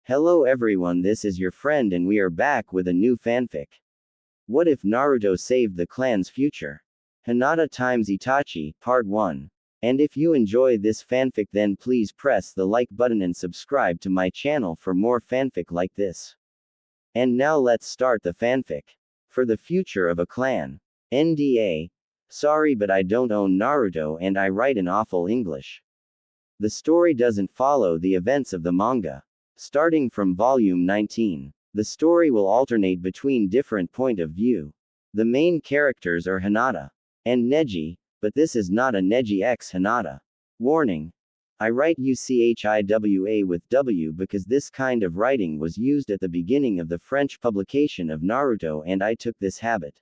Hello everyone, this is your friend and we are back with a new fanfic. What if Naruto saved the clan's future? Hinata x Itachi, Part 1. And if you enjoy this fanfic then please press the like button and subscribe to my channel for more fanfic like this. And now let's start the fanfic. For the future of a clan. NDA. Sorry but I don't own Naruto and I write in awful English. The story doesn't follow the events of the manga. Starting from volume 19, the story will alternate between different point of view. The main characters are Hinata and Neji, but this is not a Neji x Hinata. Warning. I write UCHIWA with W because this kind of writing was used at the beginning of the French publication of Naruto and I took this habit.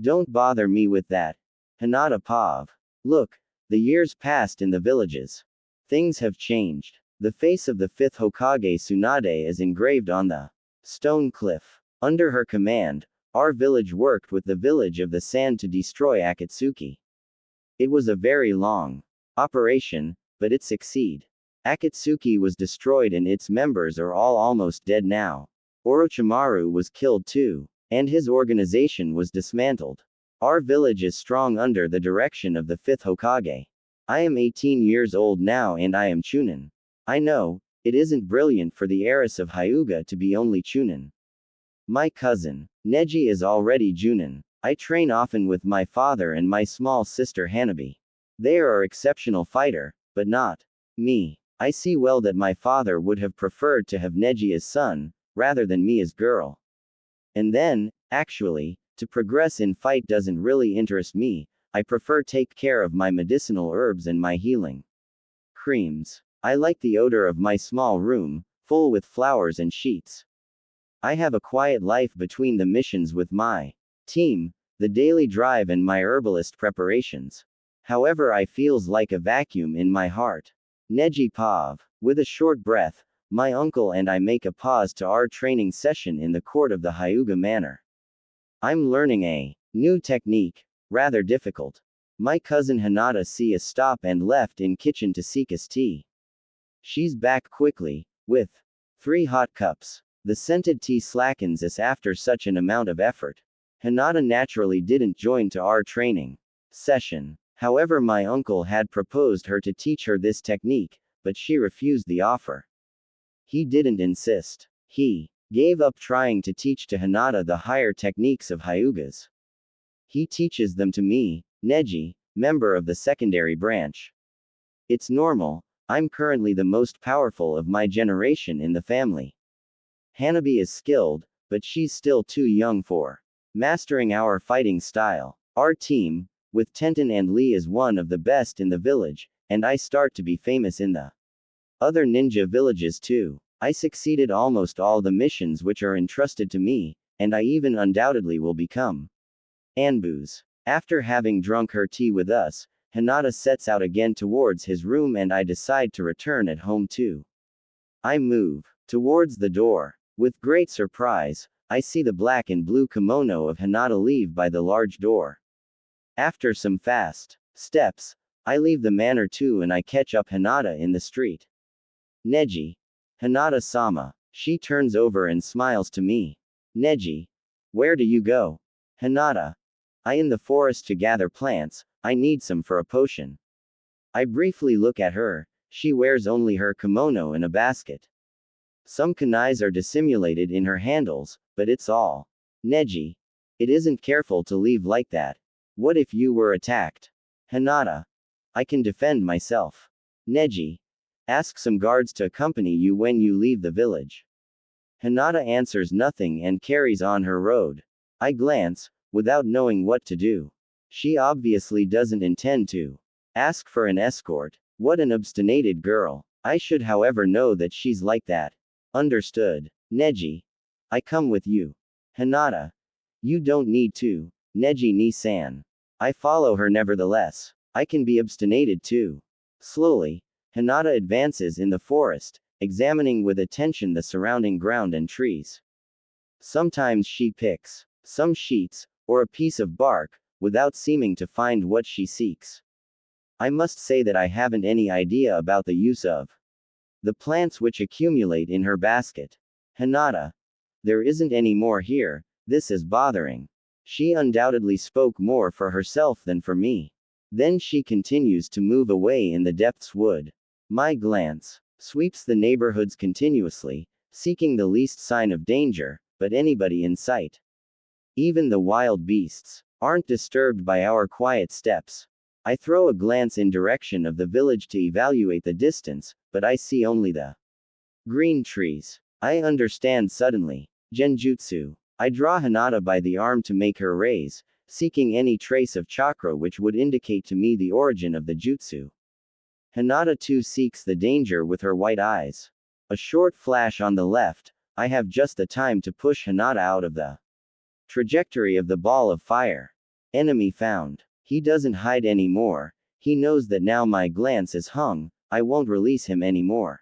Don't bother me with that. Hinata Pav. Look, the years passed in the villages. Things have changed. The face of the fifth Hokage Tsunade is engraved on the stone cliff. Under her command, our village worked with the village of the sand to destroy Akatsuki. It was a very long operation, but it succeeded. Akatsuki was destroyed and its members are all almost dead now. Orochimaru was killed too, and his organization was dismantled. Our village is strong under the direction of the fifth Hokage. I am 18 years old now and I am Chunin. I know, it isn't brilliant for the heiress of Hyuga to be only Chunin. My cousin, Neji is already Junin. I train often with my father and my small sister Hanabi. They are exceptional fighter, but not me. I see well that my father would have preferred to have Neji as son, rather than me as girl. And then, actually, to progress in fight doesn't really interest me, I prefer take care of my medicinal herbs and my healing creams. I like the odor of my small room, full with flowers and sheets. I have a quiet life between the missions with my team, the daily drive and my herbalist preparations. However, I feels like a vacuum in my heart. Neji Pav. With a short breath, my uncle and I make a pause to our training session in the court of the Hyuga Manor. I'm learning a new technique, rather difficult. My cousin Hinata see us stop and left in kitchen to seek us tea. She's back quickly, with 3 hot cups. The scented tea slackens us after such an amount of effort. Hinata naturally didn't join to our training session. However, my uncle had proposed her to teach her this technique, but she refused the offer. He didn't insist. He gave up trying to teach to Hinata the higher techniques of Hyugas. He teaches them to me, Neji, member of the secondary branch. It's normal. I'm currently the most powerful of my generation in the family. Hanabi is skilled, but she's still too young for mastering our fighting style. Our team, with Tenten and Lee, is one of the best in the village, and I start to be famous in the other ninja villages too. I succeeded almost all the missions which are entrusted to me, and I even undoubtedly will become Anbu's. After having drunk her tea with us, Hinata sets out again towards his room and I decide to return at home too. I move towards the door. With great surprise, I see the black and blue kimono of Hinata leave by the large door. After some fast steps, I leave the manor too and I catch up Hinata in the street. Neji. Hinata-sama. She turns over and smiles to me. Neji. Where do you go? Hinata. I in the forest to gather plants, I need some for a potion. I briefly look at her, she wears only her kimono and a basket. Some kunais are dissimulated in her handles, but it's all. Neji. It isn't careful to leave like that. What if you were attacked? Hinata. I can defend myself. Neji. Ask some guards to accompany you when you leave the village. Hinata answers nothing and carries on her road. I glance, without knowing what to do. She obviously doesn't intend to ask for an escort. What an obstinated girl. I should however know that she's like that. Understood. Neji. I come with you. Hinata. You don't need to. Neji ni-san. I follow her nevertheless. I can be obstinated too. Slowly, Hinata advances in the forest, examining with attention the surrounding ground and trees. Sometimes she picks some sheets, or a piece of bark, without seeming to find what she seeks. I must say that I haven't any idea about the use of The plants which accumulate in her basket. Hinata. There isn't any more here, this is bothering. She undoubtedly spoke more for herself than for me. Then she continues to move away in the depths wood. My glance sweeps the neighborhoods continuously, seeking the least sign of danger, but anybody in sight. Even the wild beasts aren't disturbed by our quiet steps. I throw a glance in direction of the village to evaluate the distance, but I see only the green trees. I understand suddenly. Genjutsu. I draw Hinata by the arm to make her raise, seeking any trace of chakra which would indicate to me the origin of the jutsu. Hinata too seeks the danger with her white eyes. A short flash on the left, I have just the time to push Hinata out of the trajectory of the ball of fire. Enemy found. He doesn't hide anymore. He knows that now my glance is hung, I won't release him anymore.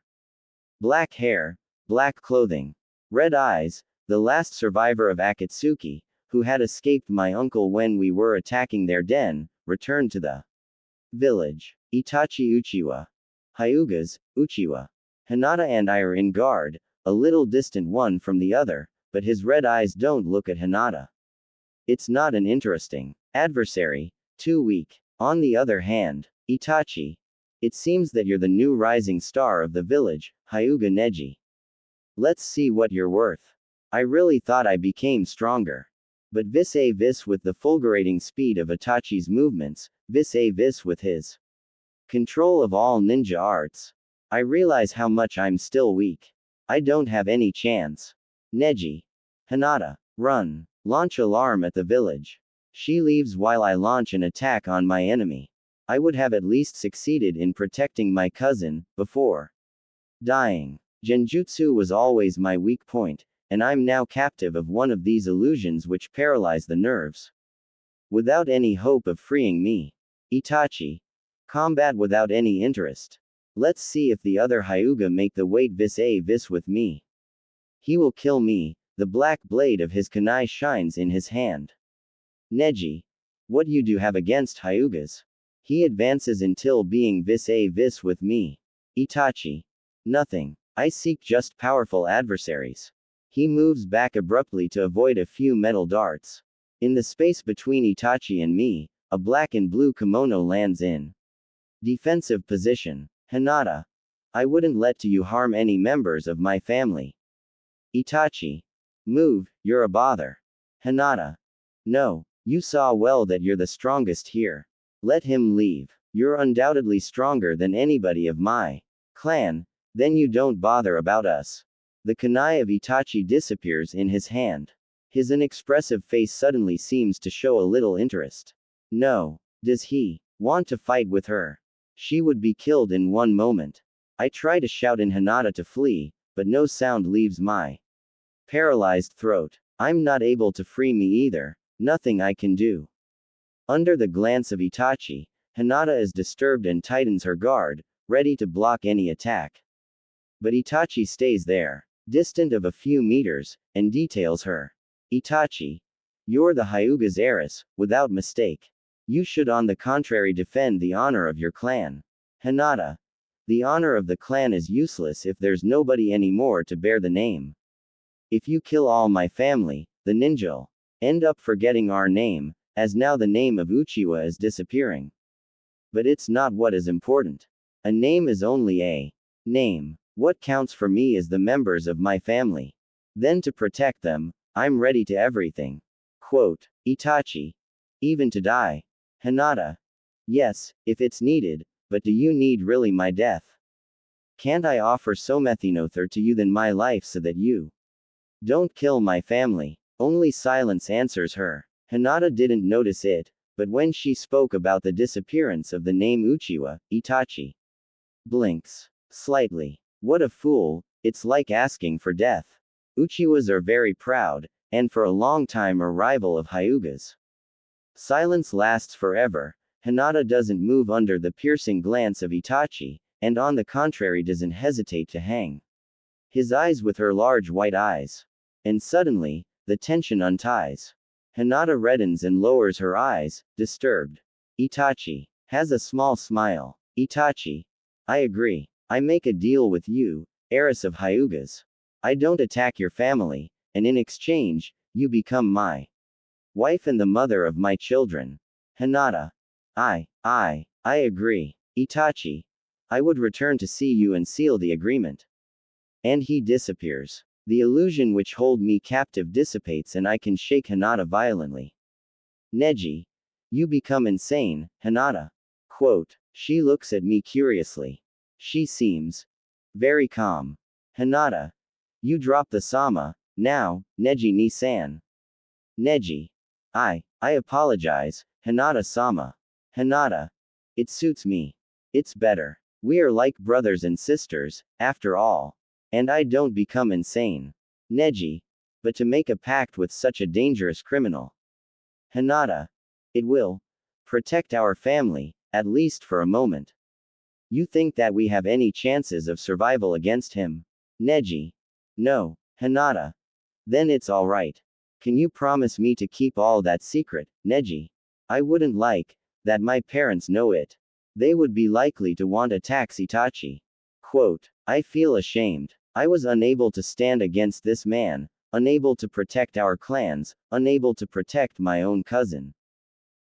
Black hair, black clothing, red eyes, the last survivor of Akatsuki, who had escaped my uncle when we were attacking their den, returned to the village. Itachi Uchiwa. Hyugas, Uchiwa. Hinata and I are in guard, a little distant one from the other, but his red eyes don't look at Hinata. It's not an interesting adversary, too weak. On the other hand, Itachi. It seems that you're the new rising star of the village, Hyuga Neji. Let's see what you're worth. I really thought I became stronger. But vis-a-vis with the fulgurating speed of Itachi's movements, vis-a-vis with his control of all ninja arts, I realize how much I'm still weak. I don't have any chance. Neji. Hinata. Run. Launch alarm at the village. She leaves while I launch an attack on my enemy. I would have at least succeeded in protecting my cousin, before dying. Genjutsu was always my weak point, and I'm now captive of one of these illusions which paralyze the nerves. Without any hope of freeing me. Itachi. Combat without any interest. Let's see if the other Hyuga make the weight vis-a-vis with me. He will kill me. The black blade of his kunai shines in his hand. Neji. What you do have against Hyugas? He advances until being vis-a-vis with me. Itachi. Nothing. I seek just powerful adversaries. He moves back abruptly to avoid a few metal darts. In the space between Itachi and me, a black and blue kimono lands in defensive position. Hinata. I wouldn't let you harm any members of my family. Itachi. Move, you're a bother. Hinata. No, you saw well that you're the strongest here. Let him leave. You're undoubtedly stronger than anybody of my clan, then you don't bother about us. The kunai of Itachi disappears in his hand. His inexpressive face suddenly seems to show a little interest. No. Does he want to fight with her? She would be killed in one moment. I try to shout in Hinata to flee, but no sound leaves my paralyzed throat. I'm not able to free me either. Nothing I can do. Under the glance of Itachi, Hinata is disturbed and tightens her guard, ready to block any attack. But Itachi stays there, distant of a few meters, and details her. Itachi. You're the Hyuga's heiress, without mistake. You should on the contrary defend the honor of your clan. Hinata. The honor of the clan is useless if there's nobody anymore to bear the name. If you kill all my family, the ninja'll end up forgetting our name, as now the name of Uchiwa is disappearing. But it's not what is important. A name is only a name. What counts for me is the members of my family. Then to protect them, I'm ready to everything. Quote. Itachi. Even to die. Hinata. Yes, if it's needed, but do you need really my death? Can't I offer Somethinother to you than my life so that you don't kill my family? Only silence answers her. Hinata didn't notice it, but when she spoke about the disappearance of the name Uchiwa, Itachi blinks slightly. What a fool, it's like asking for death. Uchiwas are very proud, and for a long time a rival of Hyugas. Silence lasts forever. Hinata doesn't move under the piercing glance of Itachi, and on the contrary doesn't hesitate to hang his eyes with her large white eyes. And suddenly, the tension unties. Hinata reddens and lowers her eyes, disturbed. Itachi has a small smile. Itachi. I agree. I make a deal with you, heiress of Hyugas. I don't attack your family, and in exchange, you become my wife and the mother of my children. Hinata. I agree. Itachi. I would return to see you and seal the agreement. And he disappears. The illusion which hold me captive dissipates and I can shake Hinata violently. Neji. You become insane, Hinata. Quote. She looks at me curiously. She seems very calm. Hinata. You drop the sama, now, Neji ni-san. Neji. I apologize, Hinata-sama. Hinata. It suits me. It's better. We are like brothers and sisters, after all. And I don't become insane. Neji. But to make a pact with such a dangerous criminal. Hinata. It will protect our family, at least for a moment. You think that we have any chances of survival against him? Neji. No, Hinata. Then it's alright. Can you promise me to keep all that secret, Neji? I wouldn't like that my parents know it. They would be likely to want to attack Itachi. Quote. I feel ashamed. I was unable to stand against this man, unable to protect our clans, unable to protect my own cousin.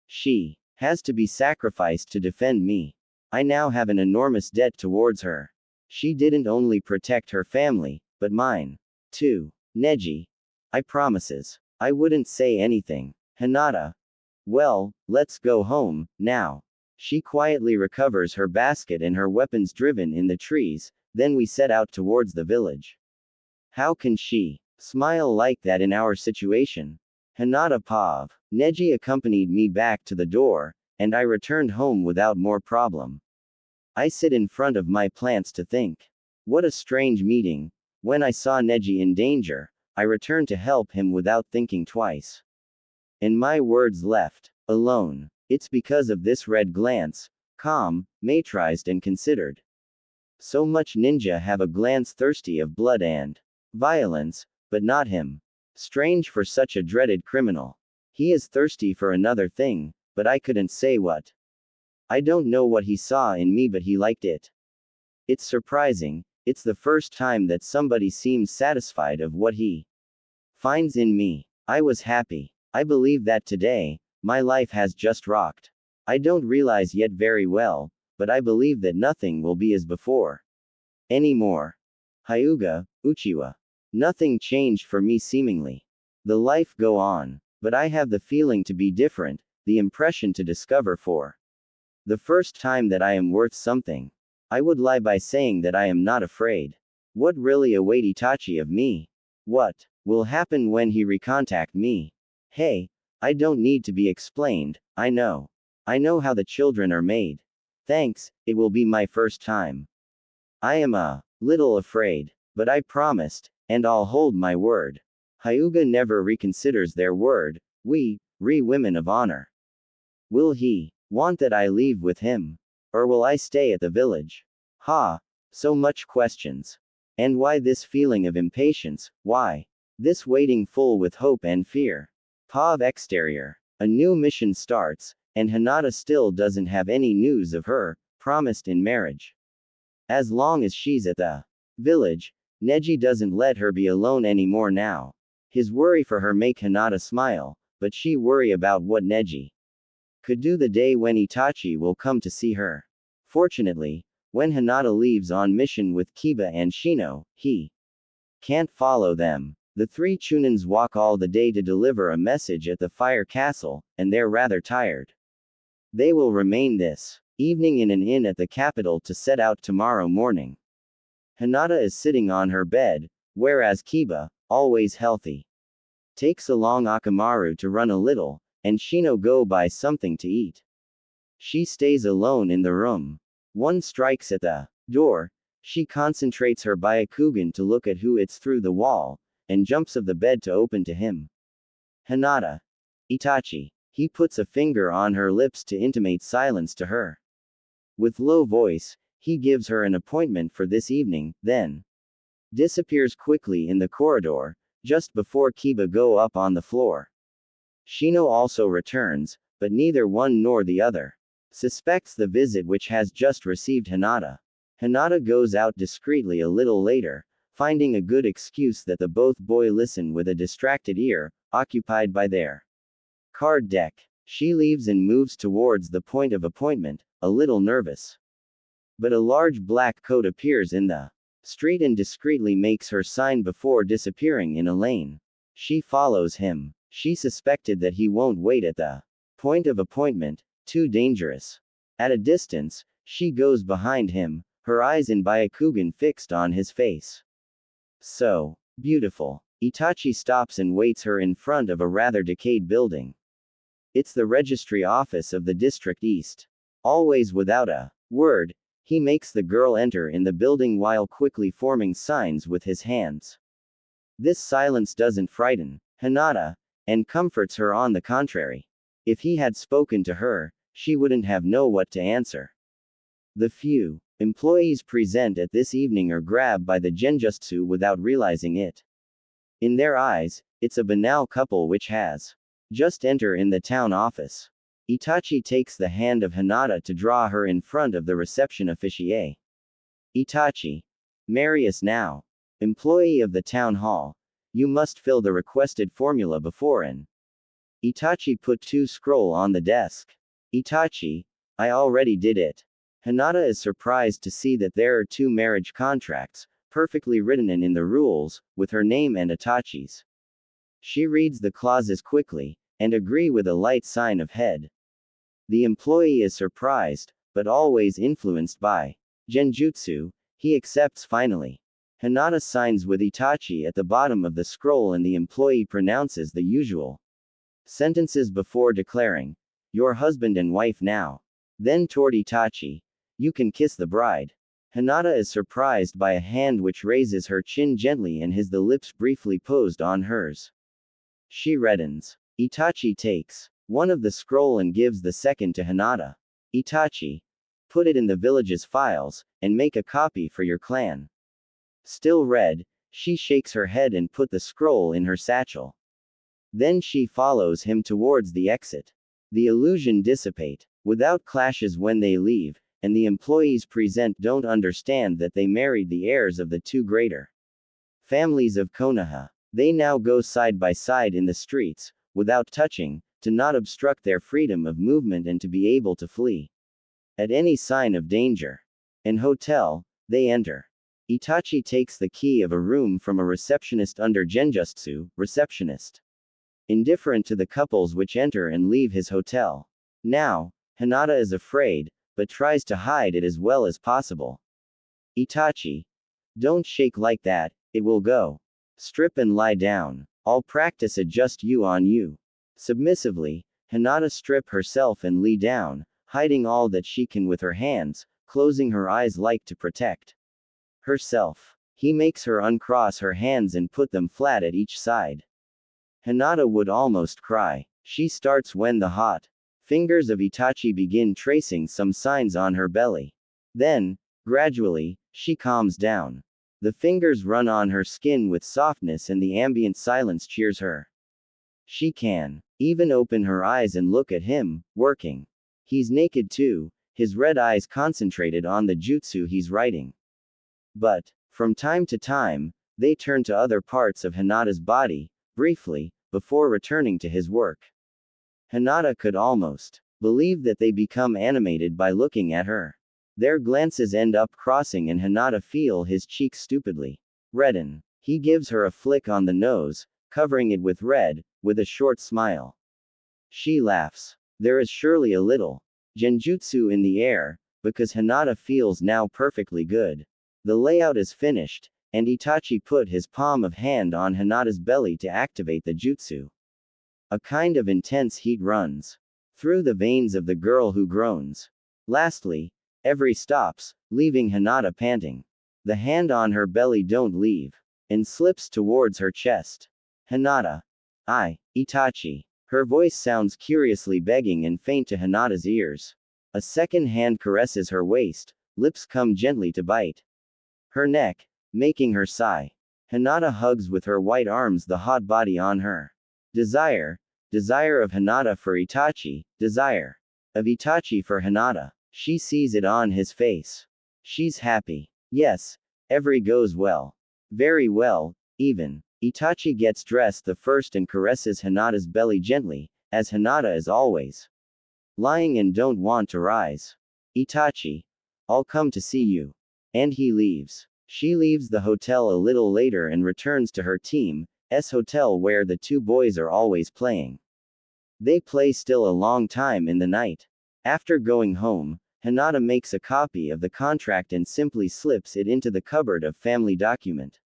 She has to be sacrificed to defend me. I now have an enormous debt towards her. She didn't only protect her family, but mine, too. Neji. I promises. I wouldn't say anything. Hinata. Well, let's go home, now. She quietly recovers her basket and her weapons driven in the trees, then we set out towards the village. How can she smile like that in our situation? Hinata Pav. Neji accompanied me back to the door, and I returned home without more problem. I sit in front of my plants to think. What a strange meeting. When I saw Neji in danger, I returned to help him without thinking twice. And my words left alone. It's because of this red glance, calm, matrized and considered. So much ninja have a glance thirsty of blood and violence, but not him. Strange for such a dreaded criminal. He is thirsty for another thing, but I couldn't say what. I don't know what he saw in me, but he liked it. It's surprising, it's the first time that somebody seems satisfied of what he finds in me. I was happy. I believe that today, my life has just rocked. I don't realize yet very well, but I believe that nothing will be as before anymore. Hyuga, Uchiwa. Nothing changed for me seemingly. The life go on, but I have the feeling to be different, the impression to discover for the first time that I am worth something. I would lie by saying that I am not afraid. What really await Itachi of me? What will happen when he recontact me? Hey, I don't need to be explained, I know. I know how the children are made. Thanks, it will be my first time. I am a little afraid, but I promised, and I'll hold my word. Hyuga never reconsiders their word, we, women of honor. Will he want that I leave with him? Or will I stay at the village? So much questions. And why this feeling of impatience, why this waiting full with hope and fear? Pav exterior. A new mission starts, and Hinata still doesn't have any news of her, promised in marriage. As long as she's at the village, Neji doesn't let her be alone anymore now. His worry for her make Hinata smile, but she worry about what Neji could do the day when Itachi will come to see her. Fortunately, when Hinata leaves on mission with Kiba and Shino, he can't follow them. The three Chunins walk all the day to deliver a message at the fire castle, and they're rather tired. They will remain this evening in an inn at the capital to set out tomorrow morning. Hinata is sitting on her bed, whereas Kiba, always healthy, takes along Akamaru to run a little, and Shino go buy something to eat. She stays alone in the room. One strikes at the door. She concentrates her Byakugan to look at who it's through the wall, and jumps of the bed to open to him. Hinata. Itachi. He puts a finger on her lips to intimate silence to her. With low voice, he gives her an appointment for this evening, then disappears quickly in the corridor, just before Kiba go up on the floor. Shino also returns, but neither one nor the other suspects the visit which has just received Hinata. Hinata goes out discreetly a little later, finding a good excuse that the both boy listen with a distracted ear, occupied by their card deck. She leaves and moves towards the point of appointment, a little nervous. But a large black coat appears in the street and discreetly makes her sign before disappearing in a lane. She follows him. She suspected that he won't wait at the point of appointment, too dangerous. At a distance, she goes behind him, her eyes in Byakugan fixed on his face. So beautiful. Itachi stops and waits her in front of a rather decayed building. It's the registry office of the District East. Always without a word, he makes the girl enter in the building while quickly forming signs with his hands. This silence doesn't frighten Hinata, and comforts her on the contrary. If he had spoken to her, she wouldn't have known what to answer. The few employees present at this evening are grabbed by the genjutsu without realizing it. In their eyes, it's a banal couple which has just entered in the town office. Itachi takes the hand of Hinata to draw her in front of the reception officier. Itachi. Marry us now. Employee of the town hall. You must fill the requested formula before an. Itachi put 2 scroll on the desk. Itachi. I already did it. Hinata is surprised to see that there are 2 marriage contracts, perfectly written and in the rules, with her name and Itachi's. She reads the clauses quickly, and agree with a light sign of head. The employee is surprised, but always influenced by genjutsu, he accepts finally. Hinata signs with Itachi at the bottom of the scroll and the employee pronounces the usual sentences before declaring, your husband and wife now. Then toward Itachi, you can kiss the bride. Hinata is surprised by a hand which raises her chin gently and the lips briefly posed on hers. She reddens. Itachi takes one of the scroll and gives the second to Hinata. Itachi. Put it in the village's files, and make a copy for your clan. Still red, she shakes her head and put the scroll in her satchel. Then she follows him towards the exit. The illusion dissipate, without clashes when they leave, and the employees present don't understand that they married the heirs of the 2 greater families of Konoha. They now go side by side in the streets, without touching, to not obstruct their freedom of movement and to be able to flee at any sign of danger. An hotel, they enter. Itachi takes the key of a room from a receptionist under genjutsu, receptionist. Indifferent to the couples which enter and leave his hotel. Now, Hinata is afraid, but tries to hide it as well as possible. Itachi. Don't shake like that, it will go. Strip and lie down. I'll practice a just you on you. Submissively, Hinata strip herself and lie down, hiding all that she can with her hands, closing her eyes like to protect herself. He makes her uncross her hands and put them flat at each side. Hinata would almost cry. She starts when the hot fingers of Itachi begin tracing some signs on her belly. Then, gradually, she calms down. The fingers run on her skin with softness and the ambient silence cheers her. She can even open her eyes and look at him, working. He's naked too, his red eyes concentrated on the jutsu he's writing. But, from time to time, they turn to other parts of Hinata's body, briefly, before returning to his work. Hinata could almost believe that they become animated by looking at her. Their glances end up crossing and Hinata feel his cheeks stupidly redden. He gives her a flick on the nose, covering it with red, with a short smile. She laughs. There is surely a little genjutsu in the air, because Hinata feels now perfectly good. The layout is finished, and Itachi put his palm of hand on Hinata's belly to activate the jutsu. A kind of intense heat runs through the veins of the girl who groans. Lastly, every stops, leaving Hinata panting. The hand on her belly don't leave, and slips towards her chest. Hinata. Itachi. Her voice sounds curiously begging and faint to Hinata's ears. A second hand caresses her waist, lips come gently to bite her neck, making her sigh. Hinata hugs with her white arms the hot body on her. Desire of Hinata for Itachi, desire of Itachi for Hinata. She sees it on his face. She's happy. Yes. Every goes well. Very well, even. Itachi gets dressed the first and caresses Hinata's belly gently, as Hinata is always lying and don't want to rise. Itachi. I'll come to see you. And he leaves. She leaves the hotel a little later and returns to her team's hotel where the two boys are always playing. They play still a long time in the night. After going home, Hinata makes a copy of the contract and simply slips it into the cupboard of family document.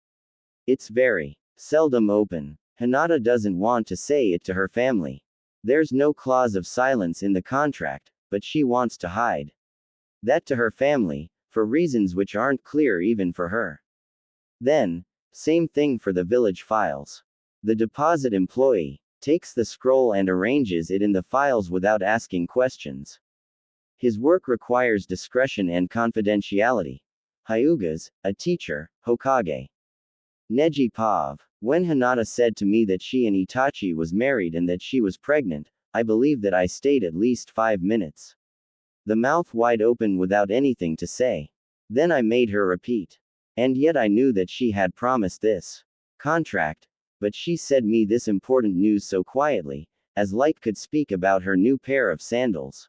It's very seldom open. Hinata doesn't want to say it to her family. There's no clause of silence in the contract, but she wants to hide that to her family, for reasons which aren't clear even for her. Then, same thing for the village files. The deposit employee takes the scroll and arranges it in the files without asking questions. His work requires discretion and confidentiality. Hyuga's, a teacher, Hokage. Neji Pav. When Hinata said to me that she and Itachi was married and that she was pregnant, I believe that I stayed at least 5 minutes. The mouth wide open without anything to say. Then I made her repeat. And yet I knew that she had promised this contract, but she said me this important news so quietly, as Light could speak about her new pair of sandals.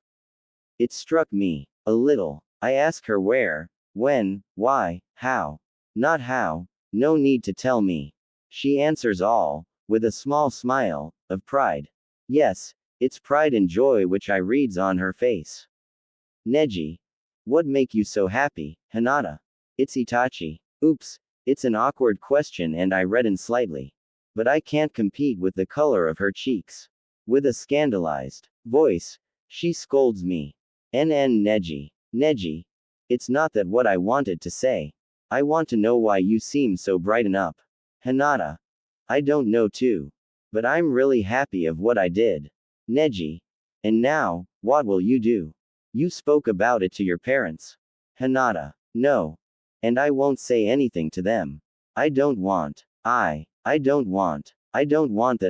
It struck me a little. I ask her where, when, why, how. Not how, no need to tell me. She answers all, with a small smile, of pride. Yes, it's pride and joy which I reads on her face. Neji. What make you so happy, Hinata? It's Itachi. Oops, it's an awkward question and I redden slightly. But I can't compete with the color of her cheeks. With a scandalized voice, she scolds me. Neji. Neji. It's not that what I wanted to say. I want to know why you seem so brighten up. Hinata. I don't know too. But I'm really happy of what I did. Neji. And now, what will you do? You spoke about it to your parents. Hinata. No. And I won't say anything to them. I don't want that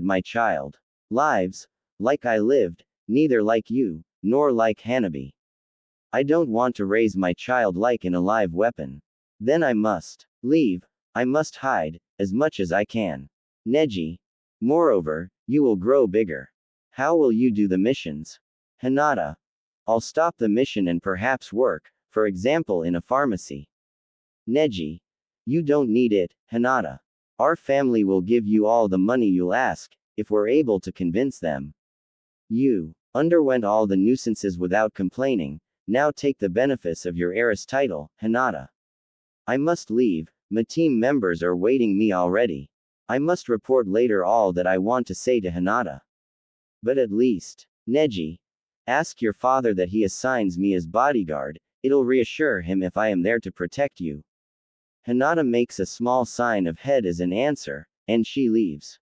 my child lives, like I lived, neither like you, nor like Hanabi. I don't want to raise my child like an alive weapon. Then I must leave, I must hide, as much as I can. Neji. Moreover, you will grow bigger. How will you do the missions? Hinata. I'll stop the mission and perhaps work, for example in a pharmacy. Neji. You don't need it, Hinata. Our family will give you all the money you'll ask, if we're able to convince them. You underwent all the nuisances without complaining, now take the benefits of your heiress title, Hinata. I must leave, my team members are waiting me already. I must report later all that I want to say to Hinata. But at least, Neji, ask your father that he assigns me as bodyguard, it'll reassure him if I am there to protect you. Hinata makes a small sign of head as an answer, and she leaves.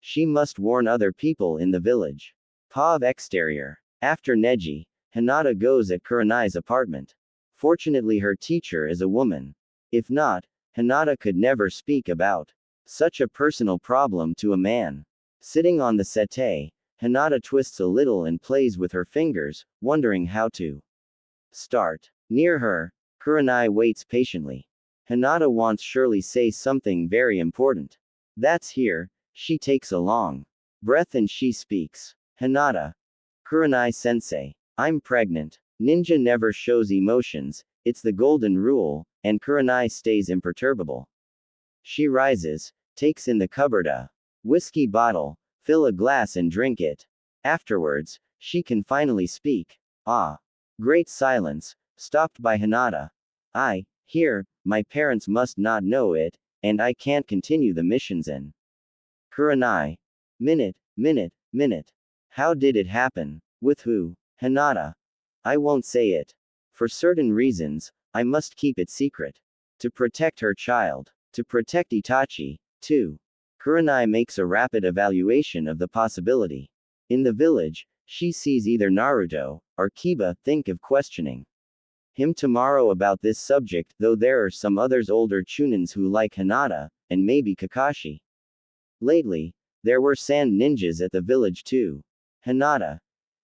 She must warn other people in the village. Pav exterior. After Neji, Hinata goes at Kurenai's apartment. Fortunately her teacher is a woman. If not, Hinata could never speak about such a personal problem to a man. Sitting on the settee, Hinata twists a little and plays with her fingers, wondering how to start. Near her, Kurenai waits patiently. Hinata wants surely say something very important. That's here, she takes a long breath and she speaks. Hinata. Kurenai-sensei. I'm pregnant. Ninja never shows emotions, it's the golden rule, and Kurenai stays imperturbable. She rises, takes in the cupboard a whiskey bottle, fill a glass and drink it. Afterwards, she can finally speak. Ah. Great silence, stopped by Hinata. Here, my parents must not know it, and I can't continue the missions in. Kurenai. Minute. How did it happen? With who? Hinata. I won't say it. For certain reasons, I must keep it secret. To protect her child. To protect Itachi, too. Kurenai makes a rapid evaluation of the possibility. In the village, she sees either Naruto, or Kiba, think of questioning him tomorrow about this subject, though there are some others older chunins who like Hinata, and maybe Kakashi. Lately, there were sand ninjas at the village too. Hinata.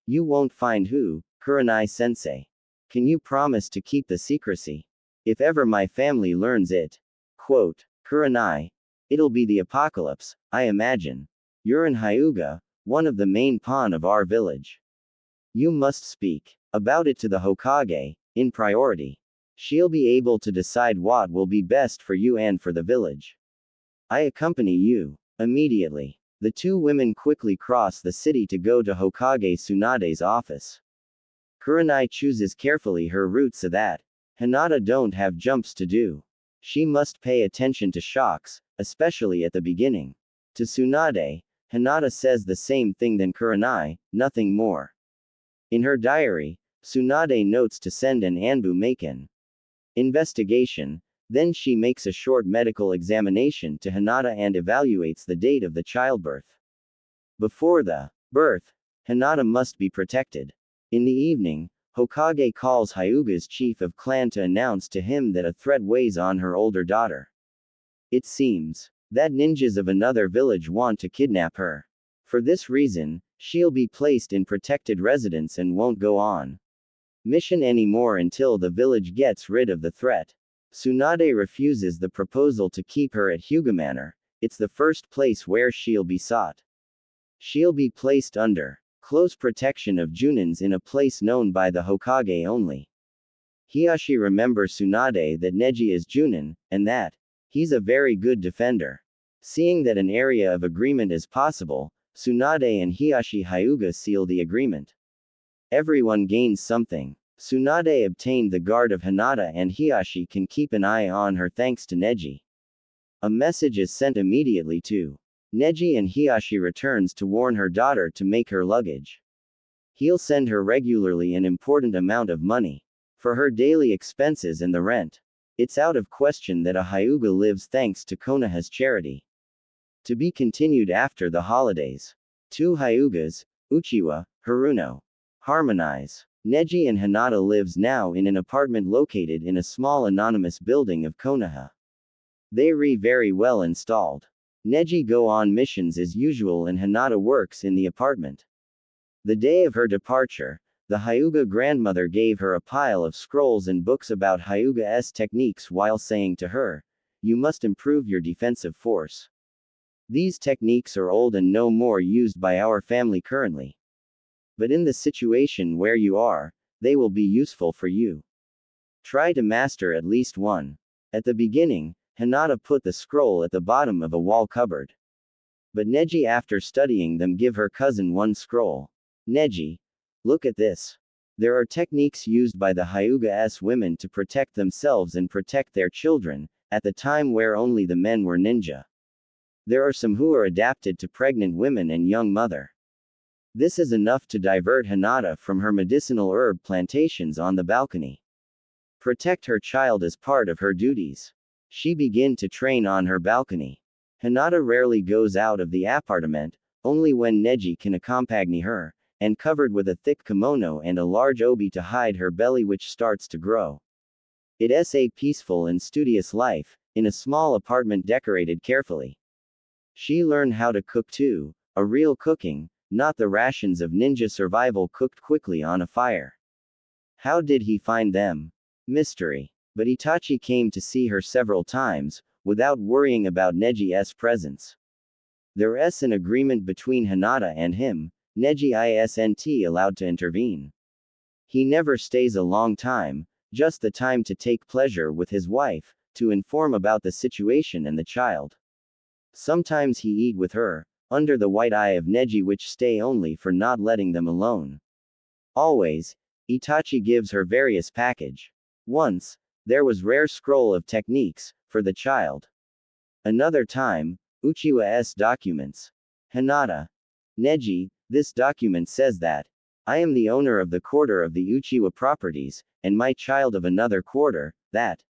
You won't find who, Kurenai-sensei. Can you promise to keep the secrecy? If ever my family learns it. Quote, Kurenai. It'll be the apocalypse, I imagine. You're in Hyuga, one of the main pawn of our village. You must speak about it to the Hokage, in priority. She'll be able to decide what will be best for you and for the village. I accompany you. Immediately. The two women quickly cross the city to go to Hokage Tsunade's office. Kurenai chooses carefully her route so that Hinata don't have jumps to do. She must pay attention to shocks, especially at the beginning. To Tsunade, Hinata says the same thing than Kurenai, nothing more. In her diary, Tsunade notes to send an Anbu make an investigation, then she makes a short medical examination to Hinata and evaluates the date of the childbirth. Before the birth, Hinata must be protected. In the evening, Hokage calls Hyuga's chief of clan to announce to him that a threat weighs on her older daughter. It seems that ninjas of another village want to kidnap her. For this reason, she'll be placed in protected residence and won't go on mission anymore until the village gets rid of the threat. Tsunade refuses the proposal to keep her at Hyuga Manor. It's the first place where she'll be sought. She'll be placed under close protection of Junins in a place known by the Hokage only. Hiashi remembers Tsunade that Neji is Junin, and that he's a very good defender. Seeing that an area of agreement is possible, Tsunade and Hiashi Hyuga seal the agreement. Everyone gains something. Tsunade obtained the guard of Hinata and Hiashi can keep an eye on her thanks to Neji. A message is sent immediately to Neji and Hiashi returns to warn her daughter to make her luggage. He'll send her regularly an important amount of money for her daily expenses and the rent. It's out of question that a Hyuga lives thanks to Konoha's charity. To be continued after the holidays. Two Hyugas, Uchiwa, Haruno. Harmonize. Neji and Hinata lives now in an apartment located in a small anonymous building of Konoha. They very well installed. Neji go on missions as usual and Hinata works in the apartment. The day of her departure, the Hyuga grandmother gave her a pile of scrolls and books about Hyuga's techniques while saying to her, "You must improve your defensive force. These techniques are old and no more used by our family currently. But in the situation where you are, they will be useful for you. Try to master at least one." At the beginning, Hinata put the scroll at the bottom of a wall cupboard. But Neji after studying them give her cousin one scroll. Neji, look at this. There are techniques used by the Hyuga's women to protect themselves and protect their children, at the time where only the men were ninja. There are some who are adapted to pregnant women and young mother. This is enough to divert Hinata from her medicinal herb plantations on the balcony. Protect her child as part of her duties. She begin to train on her balcony. Hinata rarely goes out of the apartment, only when Neji can accompany her, and covered with a thick kimono and a large obi to hide her belly which starts to grow. It's a peaceful and studious life, in a small apartment decorated carefully. She learned how to cook too, a real cooking, not the rations of ninja survival cooked quickly on a fire. How did he find them? Mystery. But Itachi came to see her several times, without worrying about Neji's presence. There's an agreement between Hinata and him, Neji isn't allowed to intervene. He never stays a long time, just the time to take pleasure with his wife, to inform about the situation and the child. Sometimes he eat with her, under the white eye of Neji which stay only for not letting them alone. Always, Itachi gives her various package. Once, there was rare scroll of techniques, for the child. Another time, Uchiwa's documents. Hinata. Neji, this document says that, I am the owner of the quarter of the Uchiwa properties, and my child of another quarter, that.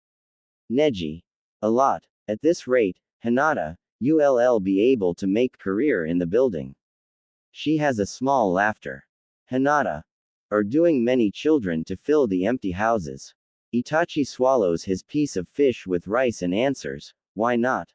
Neji. A lot. At this rate, Hinata, you'll be able to make career in the building. She has a small laughter. Hinata. Are doing many children to fill the empty houses. Itachi swallows his piece of fish with rice and answers, why not?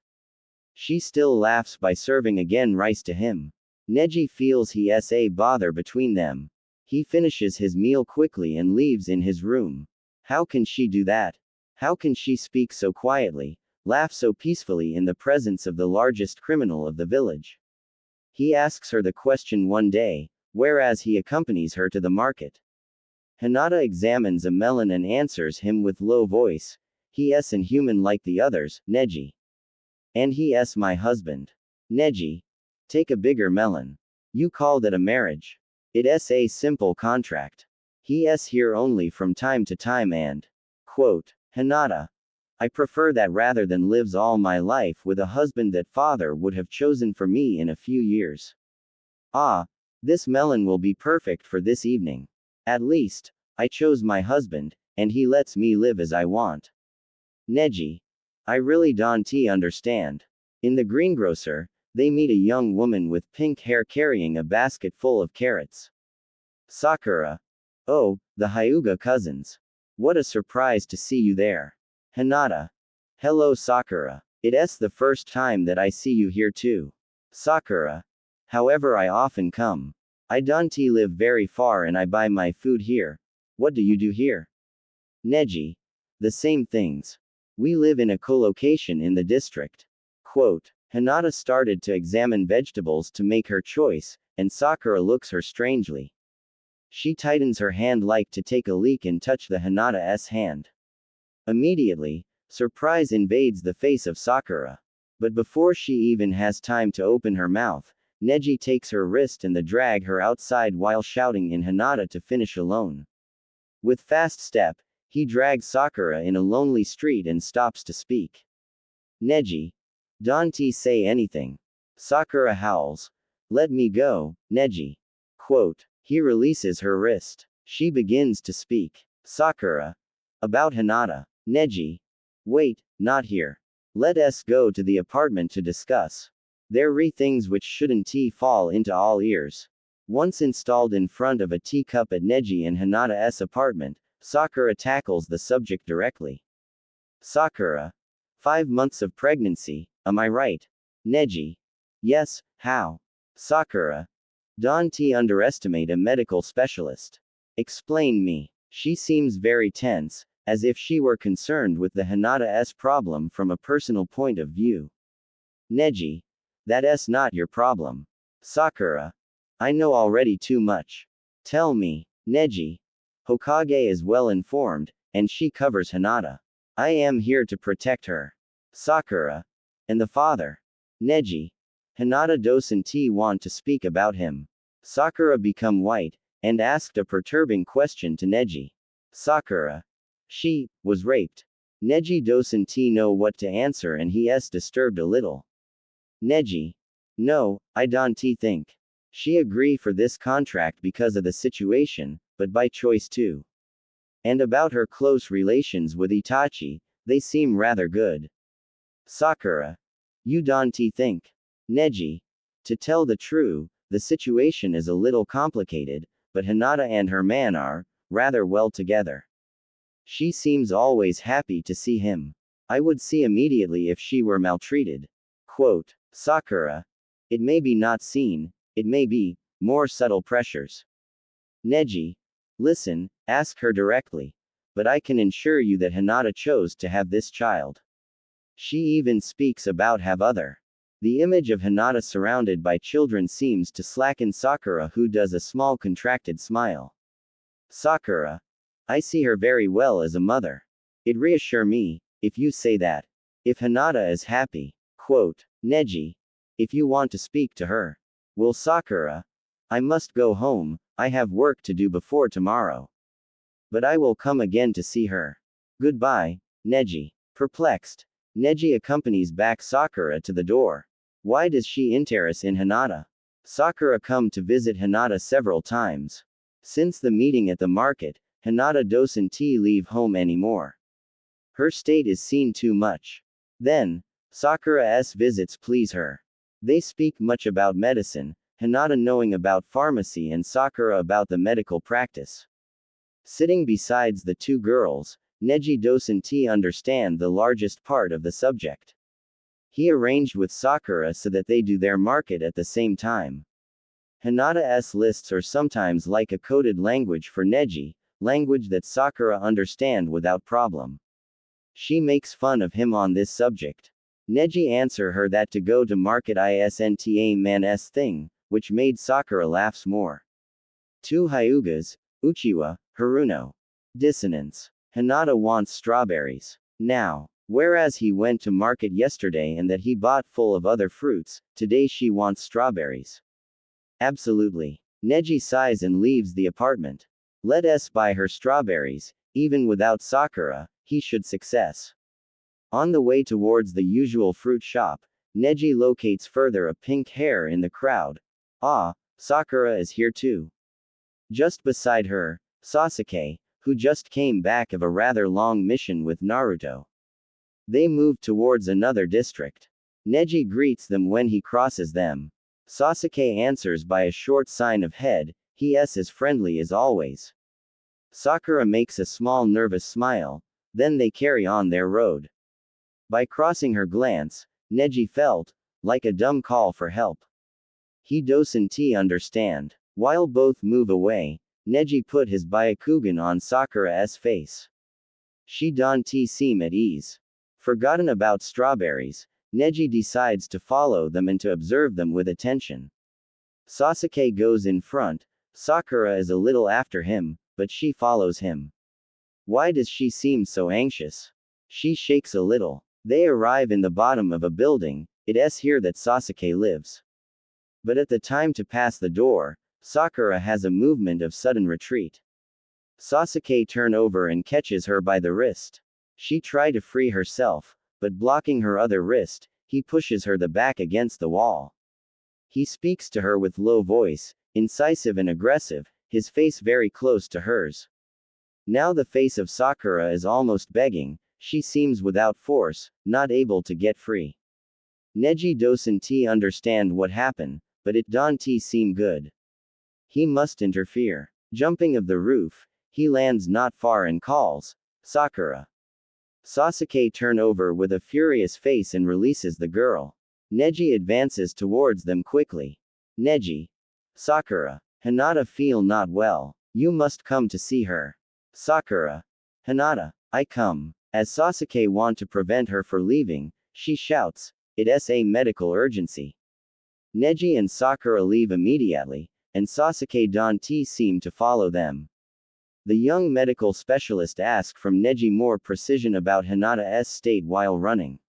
She still laughs by serving again rice to him. Neji feels he's a bother between them. He finishes his meal quickly and leaves in his room. How can she do that? How can she speak so quietly, laugh so peacefully in the presence of the largest criminal of the village? He asks her the question one day, whereas he accompanies her to the market. Hinata examines a melon and answers him with low voice. He an human like the others, Neji. And he my husband. Neji. Take a bigger melon. You call that a marriage? It's a simple contract. He's here only from time to time and. Quote. Hinata. I prefer that rather than lives all my life with a husband that father would have chosen for me in a few years. Ah. This melon will be perfect for this evening. At least, I chose my husband, and he lets me live as I want. Neji. I really don't understand. In the greengrocer, they meet a young woman with pink hair carrying a basket full of carrots. Sakura. Oh, the Hyuga cousins. What a surprise to see you there. Hinata. Hello Sakura. It's the first time that I see you here too. Sakura. However, I often come. I don't live very far and I buy my food here. What do you do here? Neji. The same things. We live in a co-location in the district. Quote. Hinata started to examine vegetables to make her choice, and Sakura looks her strangely. She tightens her hand like to take a leak and touch the Hinata's hand. Immediately, surprise invades the face of Sakura. But before she even has time to open her mouth, Neji takes her wrist and drag her outside while shouting in Hinata to finish alone. With fast step, he drags Sakura in a lonely street and stops to speak. Neji. Don't say anything. Sakura howls. Let me go, Neji. Quote. He releases her wrist. She begins to speak. Sakura. About Hinata. Neji. Wait, not here. Let us go to the apartment to discuss. There are things which shouldn't fall into all ears. Once installed in front of a teacup at Neji and Hinata's apartment, Sakura tackles the subject directly. Sakura. 5 months of pregnancy, am I right? Neji. Yes, how? Sakura. Don't underestimate a medical specialist. Explain me. She seems very tense, as if she were concerned with the Hinata's problem from a personal point of view. Neji. That's not your problem. Sakura. I know already too much. Tell me. Neji. Hokage is well informed, and she covers Hinata. I am here to protect her. Sakura. And the father. Neji. Hinata doesn't want to speak about him. Sakura become white, and asked a perturbing question to Neji. Sakura. She was raped. Neji doesn't know what to answer and he's disturbed a little. Neji. No, I don't think. She agree for this contract because of the situation, but by choice too. And about her close relations with Itachi, they seem rather good. Sakura. You don't think. Neji. To tell the truth, the situation is a little complicated, but Hinata and her man are, rather well together. She seems always happy to see him. I would see immediately if she were maltreated. Quote. Sakura. It may be not seen, it may be, more subtle pressures. Neji. Listen, ask her directly. But I can assure you that Hinata chose to have this child. She even speaks about have other. The image of Hinata surrounded by children seems to slacken Sakura, who does a small contracted smile. Sakura. I see her very well as a mother. It reassure me, if you say that. If Hinata is happy. Quote. Neji. If you want to speak to her. Will Sakura. I must go home, I have work to do before tomorrow. But I will come again to see her. Goodbye, Neji. Perplexed. Neji accompanies back Sakura to the door. Why does she interest in Hinata? Sakura come to visit Hinata several times. Since the meeting at the market, Hinata doesn't leave home anymore. Her state is seen too much. Then, Sakura's visits please her. They speak much about medicine, Hinata knowing about pharmacy and Sakura about the medical practice. Sitting besides the two girls, Neji doesn't understand the largest part of the subject. He arranged with Sakura so that they do their market at the same time. Hinata's lists are sometimes like a coded language for Neji, language that Sakura understand without problem. She makes fun of him on this subject. Neji answer her that to go to market isn't man's thing, which made Sakura laughs more. Two Hyugas, Uchiwa, Haruno. Dissonance. Hinata wants strawberries. Now. Whereas he went to market yesterday and that he bought full of other fruits, today she wants strawberries. Absolutely. Neji sighs and leaves the apartment. Let us buy her strawberries, even without Sakura, he should success. On the way towards the usual fruit shop, Neji locates further a pink hair in the crowd. Ah, Sakura is here too. Just beside her, Sasuke, who just came back of a rather long mission with Naruto. They move towards another district. Neji greets them when he crosses them. Sasuke answers by a short sign of head, he is as friendly as always. Sakura makes a small nervous smile, then they carry on their road. By crossing her glance, Neji felt like a dumb call for help. He doesn't understand. While both move away, Neji put his Byakugan on Sakura's face. She don't seem at ease. Forgotten about strawberries, Neji decides to follow them and to observe them with attention. Sasuke goes in front, Sakura is a little after him, but she follows him. Why does she seem so anxious? She shakes a little. They arrive in the bottom of a building, it is here that Sasuke lives. But at the time to pass the door, Sakura has a movement of sudden retreat. Sasuke turns over and catches her by the wrist. She tries to free herself, but blocking her other wrist, he pushes her back against the wall. He speaks to her with low voice, incisive and aggressive, his face very close to hers. Now the face of Sakura is almost begging, she seems without force, not able to get free. Neji doesn't understand what happened, but it don't seem good. He must interfere. Jumping of the roof, he lands not far and calls, Sakura. Sasuke turns over with a furious face and releases the girl. Neji advances towards them quickly. Neji. Sakura. Hinata feel not well. You must come to see her. Sakura. Hinata. I come. As Sasuke want to prevent her for leaving, she shouts, it's a medical urgency. Neji and Sakura leave immediately, and Sasuke don't seem to follow them. The young medical specialist asks from Neji more precision about Hinata's state while running.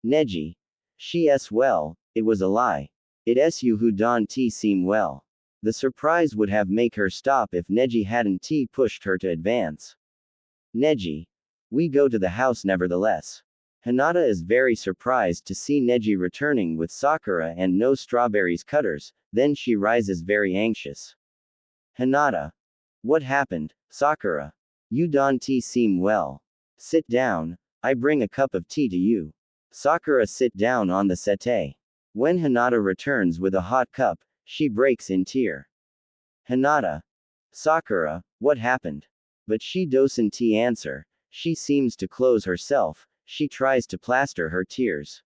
Neji. She's well, it was a lie. It's you who don't seem well. The surprise would have make her stop if Neji hadn't pushed her to advance. Neji. We go to the house nevertheless. Hinata is very surprised to see Neji returning with Sakura and no strawberries cutters, then she rises very anxious. Hinata. What happened, Sakura? You don't seem well. Sit down, I bring a cup of tea to you. Sakura sit down on the settee. When Hinata returns with a hot cup, she breaks in tear. Hinata. Sakura, what happened? But she doesn't answer, she seems to close herself, she tries to plaster her tears.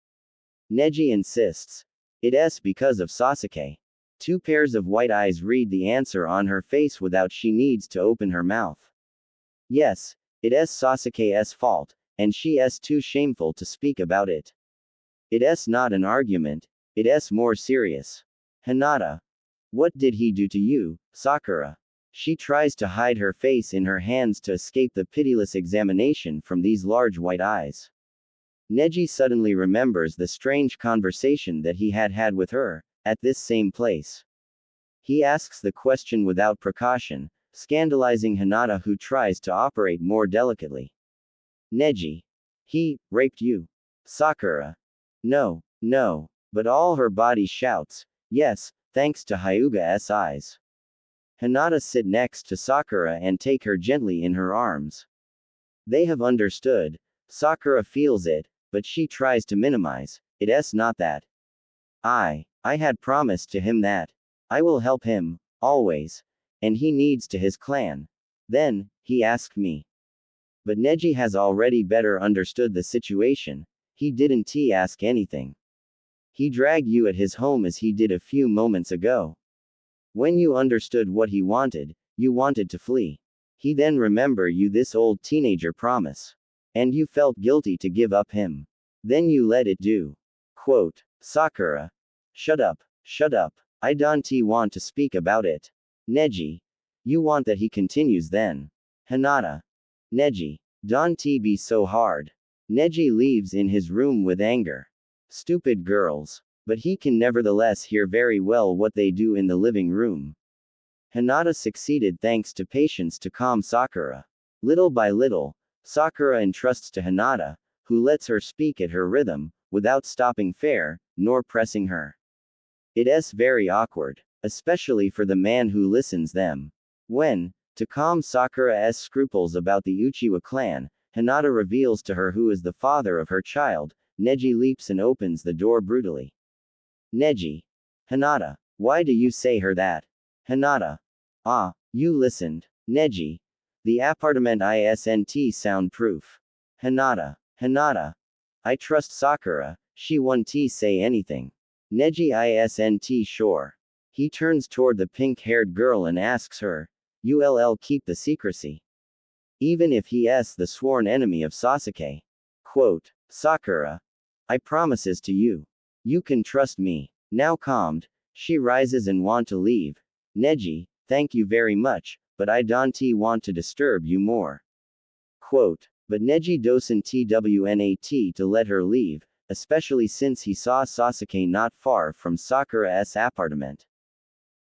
Neji insists. It's because of Sasuke. Two pairs of white eyes read the answer on her face without she needs to open her mouth. Yes, it's Sasuke's fault, and she is too shameful to speak about it. It's not an argument, it's more serious. Hinata. What did he do to you, Sakura? She tries to hide her face in her hands to escape the pitiless examination from these large white eyes. Neji suddenly remembers the strange conversation that he had had with her, at this same place. He asks the question without precaution, scandalizing Hinata who tries to operate more delicately. Neji. He raped you. Sakura. No, no, but all her body shouts, yes, thanks to Hyuga's eyes. Hinata sit next to Sakura and take her gently in her arms. They have understood. Sakura feels it, but she tries to minimize, it's not that. I had promised to him that I will help him, always, and he needs to his clan. Then, he asked me. But Neji has already better understood the situation, he didn't ask anything. He dragged you at his home as he did a few moments ago. When you understood what he wanted, you wanted to flee. He then remember you this old teenager promise. And you felt guilty to give up him. Then you let it do. Quote. Sakura. Shut up. Shut up. I don't want to speak about it. Neji. You want that he continues then. Hinata. Neji. Don't be so hard. Neji leaves in his room with anger. Stupid girls. But he can nevertheless hear very well what they do in the living room. Hinata succeeded thanks to patience to calm Sakura. Little by little, Sakura entrusts to Hinata, who lets her speak at her rhythm, without stopping fair, nor pressing her. It's very awkward, especially for the man who listens them. When, to calm Sakura's scruples about the Uchiwa clan, Hinata reveals to her who is the father of her child, Neji leaps and opens the door brutally. Neji. Hinata. Why do you say her that? Hinata. Ah, you listened. Neji. The apartment isn't soundproof. Hinata. Hinata. I trust Sakura, she won't say anything. Neji isn't sure. He turns toward the pink-haired girl and asks her, you'll keep the secrecy. Even if he's the sworn enemy of Sasuke. Quote. Sakura. I promises to you. You can trust me. Now calmed, she rises and want to leave. Neji, thank you very much, but I don't want to disturb you more. Quote. But Neji doesn't want to let her leave, especially since he saw Sasuke not far from Sakura's apartment.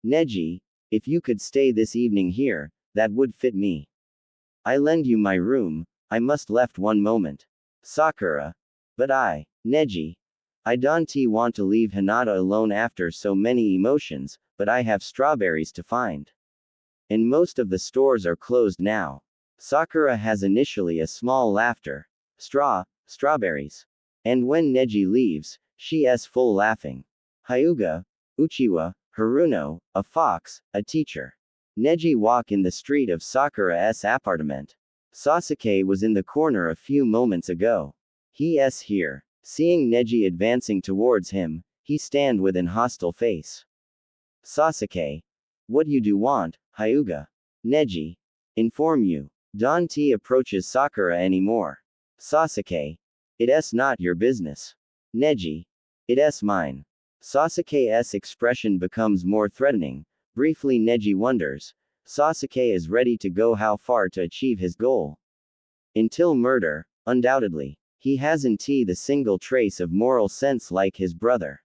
Neji, if you could stay this evening here, that would fit me. I lend you my room, I must left one moment. Sakura. But Neji. I don't want to leave Hinata alone after so many emotions, but I have strawberries to find. And most of the stores are closed now. Sakura has initially a small laughter. Strawberries. And when Neji leaves, she's full laughing. Hyuga, Uchiwa, Haruno, a fox, a teacher. Neji walk in the street of Sakura's apartment. Sasuke was in the corner a few moments ago. He's here. Seeing Neji advancing towards him, he stand with an hostile face. Sasuke. What you do want, Hyuga? Neji. Inform you. Don't approaches Sakura anymore. Sasuke. It's not your business. Neji. It's mine. Sasuke's expression becomes more threatening. Briefly Neji wonders. Sasuke is ready to go how far to achieve his goal. Until murder, undoubtedly. He hasn't the single trace of moral sense like his brother.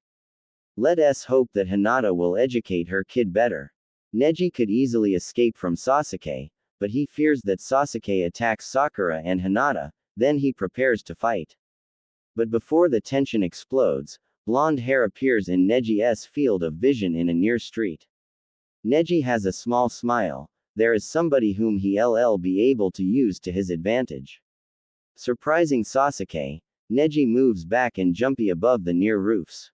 Let's hope that Hinata will educate her kid better. Neji could easily escape from Sasuke, but he fears that Sasuke attacks Sakura and Hinata, then he prepares to fight. But before the tension explodes, blonde hair appears in Neji's field of vision in a near street. Neji has a small smile. There is somebody whom he'll be able to use to his advantage. Surprising Sasuke, Neji moves back and jumpy above the near roofs.